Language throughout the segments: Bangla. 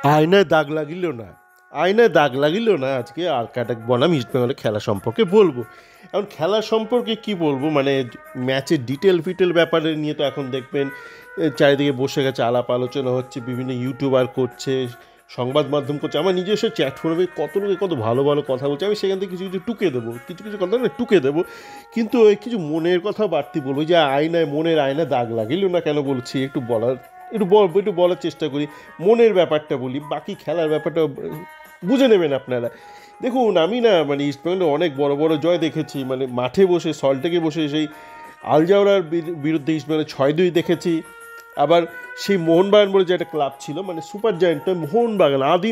আয়নায় দাগ লাগিল না, আয়নায় দাগ লাগিল না। আজকে আর কাটা বনাম ইস্টবেঙ্গলের খেলা সম্পর্কে বলবো। এখন খেলা সম্পর্কে কি বলবো, মানে ম্যাচের ডিটেল ফিটেল ব্যাপারে নিয়ে তো এখন দেখবেন চারিদিকে বসে গেছে, আলাপ আলোচনা হচ্ছে, বিভিন্ন ইউটিউবার করছে, সংবাদ মাধ্যম করছে, আমার নিজস্ব চ্যাট ফোনে কত লোকে কত ভালো ভালো কথা বলছে, আমি সেখান থেকে কিছু কিছু টুকে দেবো, কিছু কিছু কথা না টুকে দেবো। কিন্তু ওই কিছু মনের কথা বাড়তি বলবো, যে আয়নায়, মনের আয়নায় দাগ লাগিল না কেন বলছি, একটু বলার, একটু বলার চেষ্টা করি। মনের ব্যাপারটা বলি, বাকি খেলার ব্যাপারটা বুঝে নেবেন আপনারা। দেখুন, আমি না মানে ইস্টবেঙ্গলের অনেক বড় বড় জয় দেখেছি, মানে মাঠে বসে, সল্টলেকে বসে সেই আলজাওরার বিরুদ্ধে ইস্টবেঙ্গলের 6-2 দেখেছি। আবার সেই মোহনবাগান বলে যে একটা ক্লাব ছিল, মানে সুপার জায়েন্ট, মোহনবাগান, আদি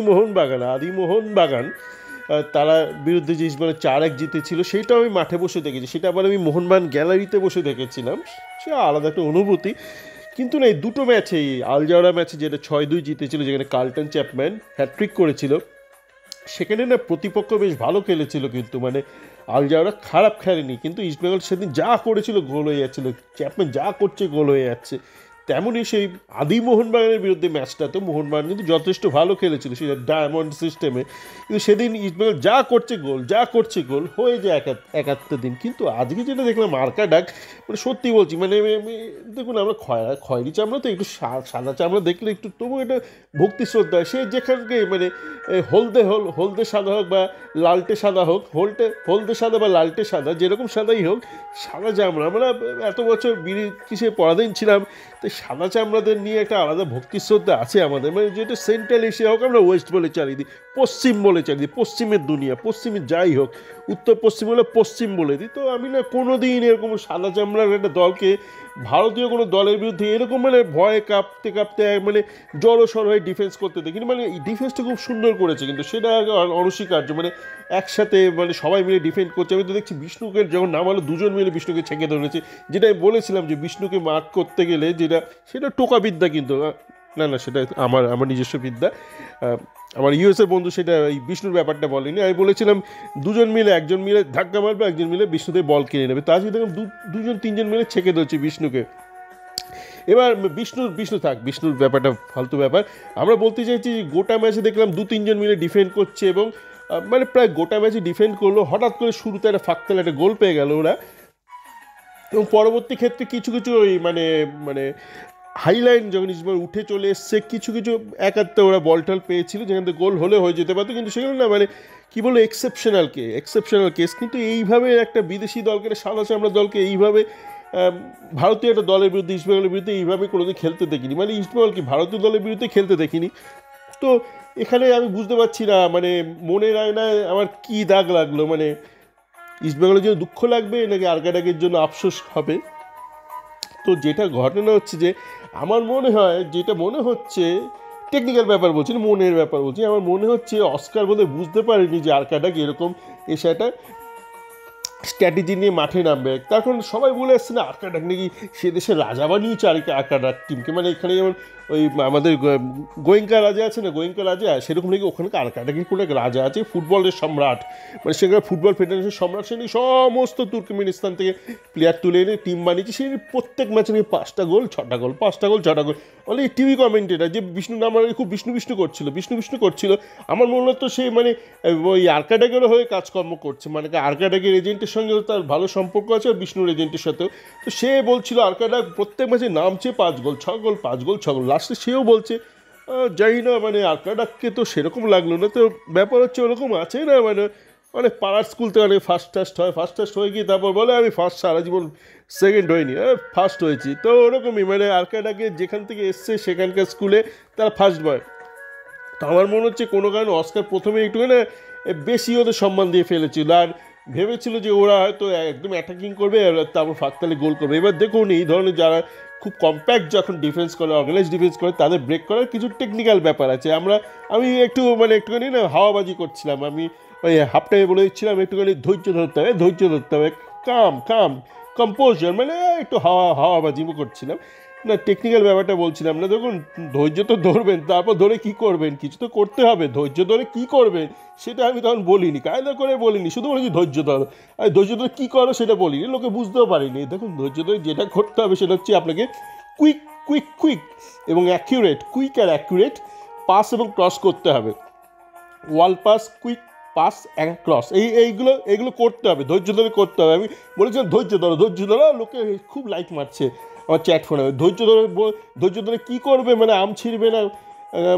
মোহনবাগান, তারা বিরুদ্ধে যে ইস্টবেঙ্গল 4-1 জিতেছিল, সেটাও আমি মাঠে বসে দেখেছি। সেটা আবার আমি মোহনবাগান গ্যালারিতে বসে দেখেছিলাম, সে আলাদা একটা অনুভূতি। কিন্তু না, এই দুটো ম্যাচেই, আলজাওরা ম্যাচে যেটা 6-2 জিতেছিল, যেখানে কার্লটন চ্যাপম্যান হ্যাট্রিক করেছিল, সেখানে না প্রতিপক্ষ বেশ ভালো খেলেছিল, কিন্তু মানে আলজাওরা খারাপ খেলেনি, কিন্তু ইস্টবেঙ্গল সেদিন যা করেছিল গোল হয়ে যাচ্ছিল, চ্যাপম্যান যা করছে গোল হয়ে যাচ্ছে। তেমনই সেই আদি মোহনবাগানের বিরুদ্ধে ম্যাচটা, তো মোহনবাগান কিন্তু যথেষ্ট ভালো খেলেছিল সেটা ডায়মন্ড সিস্টেমে, কিন্তু সেদিন ইস্টবেঙ্গল যা করছে গোল, যা করছে গোল হয়ে যায় একাত্তর দিন। কিন্তু আজকে যেটা দেখলাম মার্কা ডাক, মানে সত্যি বলছি, মানে দেখুন, আমরা খয়েরি চামড়া, তো একটু সাদা চামড়া দেখলে একটু তবু এটা ভক্তি শ্রদ্ধা হয়। সে যেখানকে মানে হলদে সাদা হোক বা লালটে সাদা হোক, হলদে সাদা বা লালটে সাদা, যেরকম সাদাই হোক, সাদা চামড়া, আমরা এত বছর বিড়ি কিসে পরাধীন ছিলাম, তো সাদা চামড়াদের নিয়ে একটা আলাদা ভক্তি শ্রদ্ধা আছে আমাদের। মানে যেটা সেন্ট্রাল এশিয়া হোক, আমরা ওয়েস্ট বলে চালিয়ে দিই, পশ্চিম বলে চালিয়ে দিই, পশ্চিমের দুনিয়া, পশ্চিমে যাই হোক, উত্তর পশ্চিম হলে পশ্চিম বলে দিই। তো আমি না কোনো দিন এরকম সাদা চামড়ার একটা দলকে, ভারতীয় কোনো দলের বিরুদ্ধে এরকম মানে ভয়ে কাঁপতে কাঁপতে মানে জড়সড় হয়ে ডিফেন্স করতে দেখিনি। মানে এই ডিফেন্সটা খুব সুন্দর করেছে, কিন্তু সেটা অনস্বীকার্য। মানে একসাথে মানে সবাই মিলে ডিফেন্ড করছে। আমি তো দেখছি বিষ্ণুকে যখন নামালো, দুজন মিলে বিষ্ণুকে ছেঁকে ধরেছে, যেটা আমি বলেছিলাম যে বিষ্ণুকে মাঠ করতে গেলে যেটা, সেটা টোকা বিদ্যা, কিন্তু না না, সেটা আমার আমার নিজস্ব বিদ্যা। আমার ইউএসএর বন্ধু সেটা এই বিষ্ণুর ব্যাপারটা বলেনি, আমি বলেছিলাম দুজন মিলে, একজন মিলে ধাক্কা মারবে, একজন মিলে বিষ্ণুদের বল কিনে নেবে। তা আজকে দেখুন দুজন তিনজন মিলে ছেঁকে ধরছে বিষ্ণুকে। এবার বিষ্ণু থাক, বিষ্ণুর ব্যাপারটা ফালতু ব্যাপার। আমরা বলতে চাইছি যে গোটা ম্যাচে দেখলাম দু তিনজন মিলে ডিফেন্ড করছে, এবং মানে প্রায় গোটা ম্যাচে ডিফেন্ড করলো, হঠাৎ করে শুরুতে একটা ফাঁকতালে একটা গোল পেয়ে গেল ওরা। এবং পরবর্তী ক্ষেত্রে কিছু কিছু ওই মানে মানে হাইলাইন যখন ইসমাইল উঠে চলে এসছে, কিছু কিছু একাত্তে ওরা বল টল পেয়েছিল, যেখান থেকে গোল হলে হয়ে যেতে পারতো, কিন্তু সেগুলো না মানে কী বলবো, এক্সেপশনাল কেস। কিন্তু এইভাবে একটা বিদেশি দলকে, সাদা চামড়া দলকে এইভাবে ভারতীয় একটা দলের বিরুদ্ধে, ইস্টবেঙ্গলের বিরুদ্ধে এইভাবে কোনোদিন খেলতে দেখিনি। মানে ইস্টবেঙ্গল কি ভারতীয় দলের বিরুদ্ধে খেলতে দেখিনি। তো এখানে আমি বুঝতে পারছি না, মানে মনের আয়নায় আমার কী দাগ লাগলো, মানে ইস্টবেঙ্গলের জন্য দুঃখ লাগবে নাকি আর্কাডাকের জন্য আফসোস হবে। তো যেটা ঘটনা হচ্ছে যে, আমার মনে হয়, যেটা মনে হচ্ছে, টেকনিক্যাল ব্যাপার বলছি না, মনের ব্যাপার বলছি, আমার মনে হচ্ছে অস্কার বোধহয় বুঝতে পারেনি যে আর্কাডাক এরকম এসে একটা স্ট্র্যাটেজি নিয়ে মাঠে নামবে। তার কারণ সবাই বলে আসছে না, আর্কাডাক নাকি সে দেশের রাজা বানিয়েছে আর্কাডাক টিমকে। মানে এখানে যেমন ওই আমাদের গোয়েঙ্কা রাজা আছে না, গোয়েঙ্কা রাজা, সেরকম নাকি ওখানকার আর্কাডাকের কোনো এক রাজা আছে, ফুটবলের সম্রাট, মানে সেখানে ফুটবল ফেডারেশনের সম্রাট। সে নিয়ে সমস্ত তুর্কমেনিস্তান থেকে প্লেয়ার তুলে এনে টিম বানিয়েছে। সে প্রত্যেক ম্যাচে নিয়ে 5টা গোল 6টা গোল, 5টা গোল 6টা গোল। বলে এই টিভি কমেন্টেটার যে বিষ্ণু নাম খুব বিষ্ণু করছিল, আমার মনে হতো সে মানে ওই আর্কাডাকেরও হয়ে কাজকর্ম করছে, মানে আর্কাডাকের এজেন্টের সঙ্গেও তার ভালো সম্পর্ক আছে, আর বিষ্ণুর এজেন্টের সাথেও। তো সে বলছিল আর্কাডাক প্রত্যেক ম্যাচে নামছে 5 গোল 6 গোল, 5 গোল 6 গোল, লাস্টে সেও বলছে যাই না, মানে আর্কাডাককে তো সেরকম লাগলো না। তো ব্যাপার হচ্ছে ওরকম আছে না, মানে অনেক পাড়ার স্কুল থেকে অনেক ফার্স্ট টাস্ট হয়ে গিয়ে তারপর বলে আমি ফার্স্ট, সারা জীবন সেকেন্ড হয়নি, ফার্স্ট হয়েছি। তো ওরকমই মানে আর্কাডাকে যেখান থেকে এসছে সেখানকার স্কুলে তারা ফার্স্ট বয়। তো আমার মনে হচ্ছে কোনো কারণে অস্কার প্রথমে একটু না বেশি ওদের সম্মান দিয়ে ফেলেছিল, আর ভেবেছিল যে ওরা হয়তো একদম অ্যাটাকিং করবে, তারপর ফাঁকতালে গোল করবে। এবার দেখুন, এই ধরনের যারা খুব কম্প্যাক্ট যখন ডিফেন্স করে, অর্গানাইজ ডিফেন্স করে, তাদের ব্রেক করার কিছু টেকনিক্যাল ব্যাপার আছে। আমি একটুখানি না হাওয়াবাজি করছিলাম, আমি ওই হাফ টাইমে বলে দিচ্ছিলাম একটুখানি ধৈর্য ধরতে হবে, কাম কম্পোজার, মানে একটু হাওয়াবাজি করছিলাম না, টেকনিক্যাল ব্যাপারটা বলছিলাম না। দেখুন, ধৈর্য তো ধরবেন, তারপর ধরে কি করবেন, কিছু তো করতে হবে। ধৈর্য ধরে কি করবেন সেটা আমি তখন বলিনি, কায়দা করে বলিনি, শুধু বলেছি ধৈর্য ধরো। আর ধৈর্য ধরে কী করো সেটা বলিনি, লোকে বুঝতেও পারিনি। দেখুন, ধৈর্য ধরে যেটা করতে হবে সেটা হচ্ছে আপনাকে কুইক কুইক কুইক এবং অ্যাকিউরেট, কুইক আর অ্যাকিউরেট পাস এবং ক্রস করতে হবে, ওয়াল পাস, কুইক পাস, ক্রস, এইগুলো করতে হবে, ধৈর্য ধরে করতে হবে। আমি বলেছিলাম ধৈর্য ধরো, ধৈর্য ধরো, লোকে খুব লাইক মারছে আমার চ্যাট ফোনে। ধৈর্য ধরে কী করবে, মানে আম ছিঁড়বে না,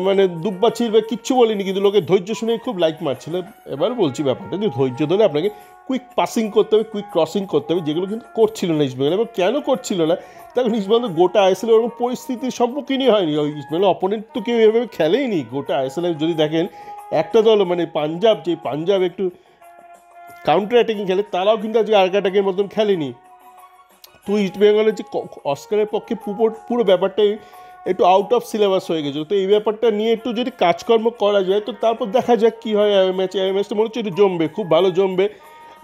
মানে দুব্বা ছিঁড়বে, কিচ্ছু বলিনি, কিন্তু লোকে ধৈর্য শুনে খুব লাইক মারছিল। এবার বলছি ব্যাপারটা যে ধৈর্য ধরে আপনাকে কুইক পাসিং করতে হবে, কুইক ক্রসিং করতে হবে, যেগুলো কিন্তু করছিল না ইস্টবেঙ্গল। এবং কেন করছিল না, তখন ইস্টবেঙ্গল গোটা আইএসএল ওরকম পরিস্থিতির সম্মুখীনই হয়নি। ওই ইস্টবেঙ্গল অপোনেন্ট তো কেউ এভাবে খেলেই নি গোটা আইএসএল। যদি দেখেন একটা দল, মানে পাঞ্জাব একটু কাউন্টার অ্যাটাকিং খেলে, তারাও কিন্তু আজকে আরকা অ্যাটাকের মতন খেলেনি। তো ইস্ট বেঙ্গলের যে অস্কারের পক্ষে পুরো ব্যাপারটাই একটু আউট অফ সিলেবাস হয়ে গেছে। তো এই ব্যাপারটা নিয়ে একটু যদি কাজকর্ম করা যায়, তো তারপর দেখা যাক কী হয় ম্যাচটা মনে হচ্ছে একটু জমবে, খুব ভালো জমবে।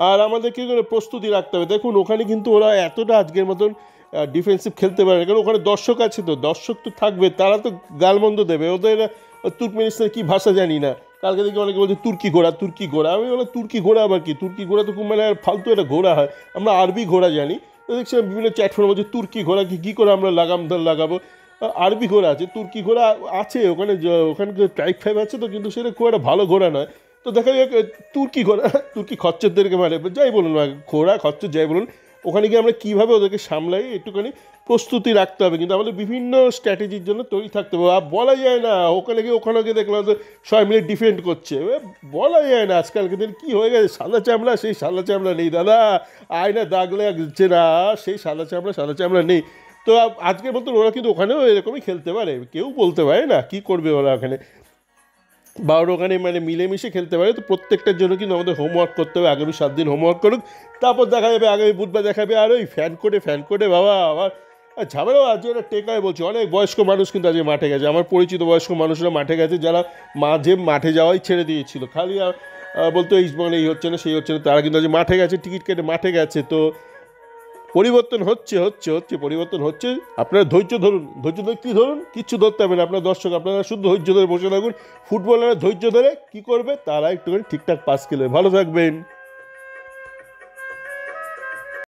আর আমাদের কী করে প্রস্তুতি রাখতে হবে, দেখুন ওখানে কিন্তু ওরা এতটা আজকের মতন ডিফেন্সিভ খেলতে পারে না, কারণ ওখানে দর্শক আছে, তো দর্শক তো থাকবে, তারা তো গালমন্দ দেবে ওদের। তুর্কমেনিস্তানের কী ভাষা জানি না, কালকে দেখি অনেকে বলছে তুর্কি ঘোড়া। আমি বললাম তুর্কি ঘোড়া আবার কি? তুর্কি ঘোড়া তো খুব মানে ফালতু একটা ঘোড়া হয়, আমরা আরবি ঘোড়া জানি। তো দেখছিলাম বিভিন্ন চ্যাটফোনে বলছে তুর্কি ঘোড়া কী করে আমরা লাগাবো। আরবি ঘোড়া আছে, তুর্কি ঘোড়া আছে, ওখানে ট্রাইব ফাইভ আছে, তো কিন্তু সেটা খুব একটা ভালো ঘোড়া নয়। তো দেখা যাক তুর্কি ঘোড়া, তুর্কি খচ্চরদেরকে মানে যাই বলুন, ঘোড়া খচ্চর যাই বলুন, ওখানে গিয়ে আমরা কীভাবে ওদেরকে সামলাই একটুখানি প্রস্তুতি রাখতে হবে। কিন্তু আমাদের বিভিন্ন স্ট্র্যাটেজির জন্য তৈরি থাকতে হবে। আর বলা যায় না ওখানে গিয়ে দেখলাম তো সবাই মিলে ডিফেন্ড করছে, বলা যায় না আজকালকে দিন কী হয়ে গেছে। সাদা চামড়া, সেই সাদা চামড়া নেই দাদা, আয়না দাগ লাগছে না, সেই সাদা চামড়া নেই। তো আজকের মতন ওরা কিন্তু ওখানেও এরকমই খেলতে পারে, কেউ বলতে পারে না কী করবে ওরা ওখানে, বা ওরা ওখানে মানে মিলেমিশে খেলতে পারে। তো প্রত্যেকটার জন্য কিন্তু আমাদের হোমওয়ার্ক করতে হবে, আগামী 7 দিন হোমওয়ার্ক করুক, তারপর দেখা যাবে আগামী বুধবার দেখাবে। আর ওই ফ্যান কোডে বাবা আবার ঝামেলাও আজকে ওরা টেকায় বলছে, অনেক বয়স্ক মানুষ কিন্তু আজকে মাঠে গেছে, আমার পরিচিত বয়স্ক মানুষরা মাঠে গেছে, যারা মাঠে যাওয়াই ছেড়ে দিয়েছিল, খালি বলতো ইস্টবেঙ্গল এই হচ্ছে না সেই হচ্ছে না, তারা কিন্তু আজকে মাঠে গেছে, টিকিট কেটে মাঠে গেছে। তো পরিবর্তন হচ্ছে, পরিবর্তন হচ্ছে। আপনারা ধৈর্য ধরুন, কী ধরুন, কিচ্ছু ধরতে হবে না, আপনার দর্শক আপনারা শুধু ধৈর্য ধরে বসে থাকুন। ফুটবলাররা ধৈর্য ধরে কী করবে, তারা একটুখানি ঠিকঠাক পাস খেলবে। ভালো থাকবেন।